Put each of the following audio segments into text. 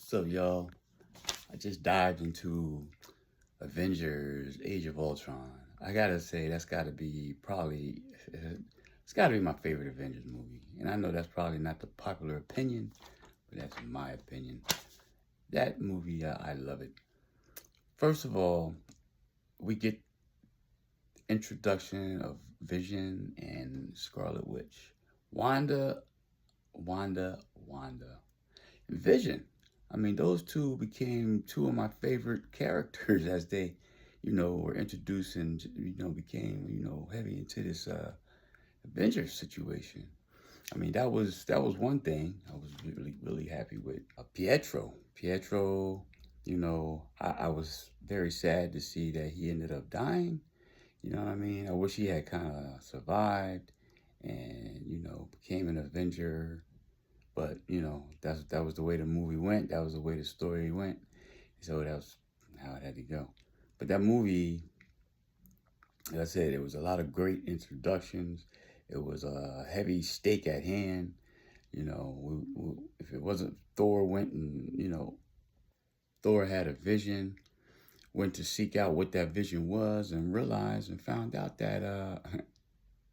What's up, y'all? I just dived into Avengers: Age of Ultron. I gotta say, that's gotta be probably, it's gotta be my favorite Avengers movie. And I know that's probably not the popular opinion, but that's my opinion. That movie, I love it. First of all, we get introduction of Vision and Scarlet Witch. Wanda, Wanda. Vision. I mean, those two became two of my favorite characters as they, were introduced and became heavy into this Avengers situation. I mean, that was one thing I was really happy with. Pietro, I was very sad to see that he ended up dying. You know what I mean? I wish he had kind of survived and became an Avenger, but that was the way the movie went. That was the way the story went. So that was how it had to go. But that movie, like I said, it was a lot of great introductions. It was a heavy stake at hand. If it wasn't Thor went and Thor had a vision, went to seek out what that vision was, and realized and found out that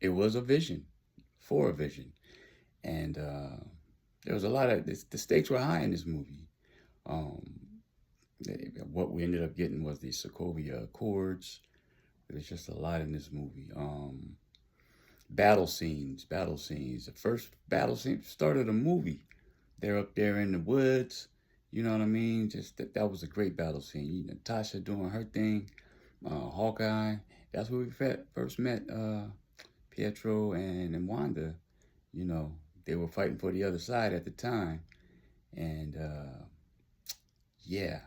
it was a vision for a vision, and there was a lot of the stakes were high in this movie. Um, what we ended up getting was the Sokovia Accords. There's just a lot in this movie. Battle scenes. The first battle scene started a movie. They're up there in the woods. You know what I mean? Just that was a great battle scene. Natasha doing her thing. Hawkeye. That's where we first met Pietro and Wanda. They were fighting for the other side at the time. And yeah,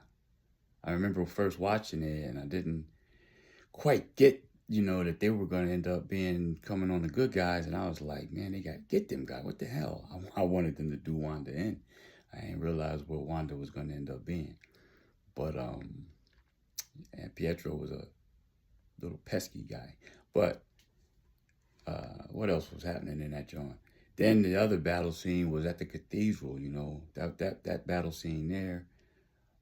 I remember first watching it and I didn't quite get, that they were going to end up coming on the good guys. And I was like, man, they got to get them guys. What the hell? I wanted them to do Wanda in. I didn't realize what Wanda was going to end up being. But, and Pietro was a little pesky guy. But what else was happening in that joint? Then the other battle scene was at the cathedral, that battle scene there.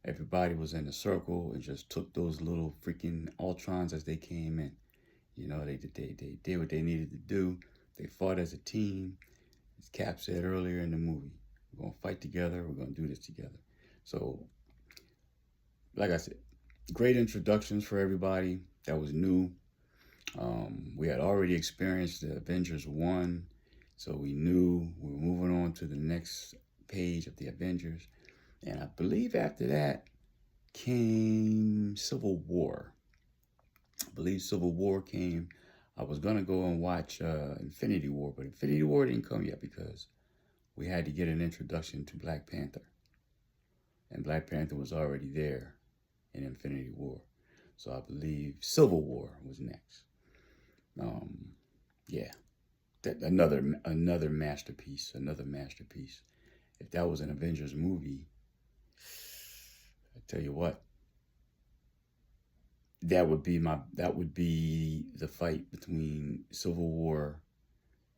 Everybody was in a circle and just took those little freaking Ultrons as they came in. They did what they needed to do. They fought as a team. As Cap said earlier in the movie, we're going to fight together. We're going to do this together. So, like I said, great introductions for everybody. That was new. We had already experienced the Avengers 1, so we knew we were moving on to the next page of the Avengers. And I believe after that came Civil War. I believe Civil War came. I was going to go and watch Infinity War, but Infinity War didn't come yet because we had to get an introduction to Black Panther. And Black Panther was already there in Infinity War. So I believe Civil War was next. Yeah, another masterpiece. If that was an Avengers movie, I tell you what, that would be the fight between Civil War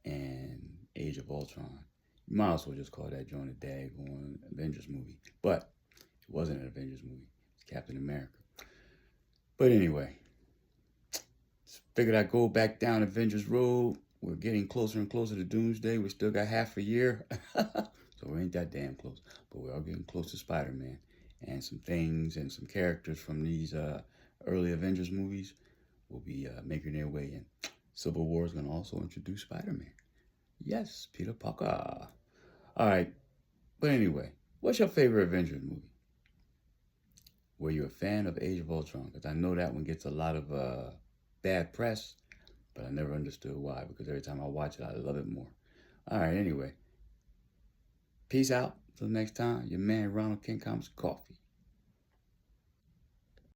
and Age of Ultron. You might as well just call that joint a daggone Avengers movie, but it wasn't an Avengers movie. It's Captain America. But anyway, figured I'd go back down Avengers Road. We're getting closer and closer to Doomsday. We still got half a year. So we ain't that damn close. But we're all getting close to Spider-Man. And some things and some characters from these early Avengers movies will be making their way in. Civil War is going to also introduce Spider-Man. Yes, Peter Parker. All right. But anyway, what's your favorite Avengers movie? Were you a fan of Age of Ultron? Because I know that one gets a lot of bad press, but I never understood why, because every time I watch it, I love it more. All right, anyway. Peace out. Till next time, your man Ronald King Comics Coffee.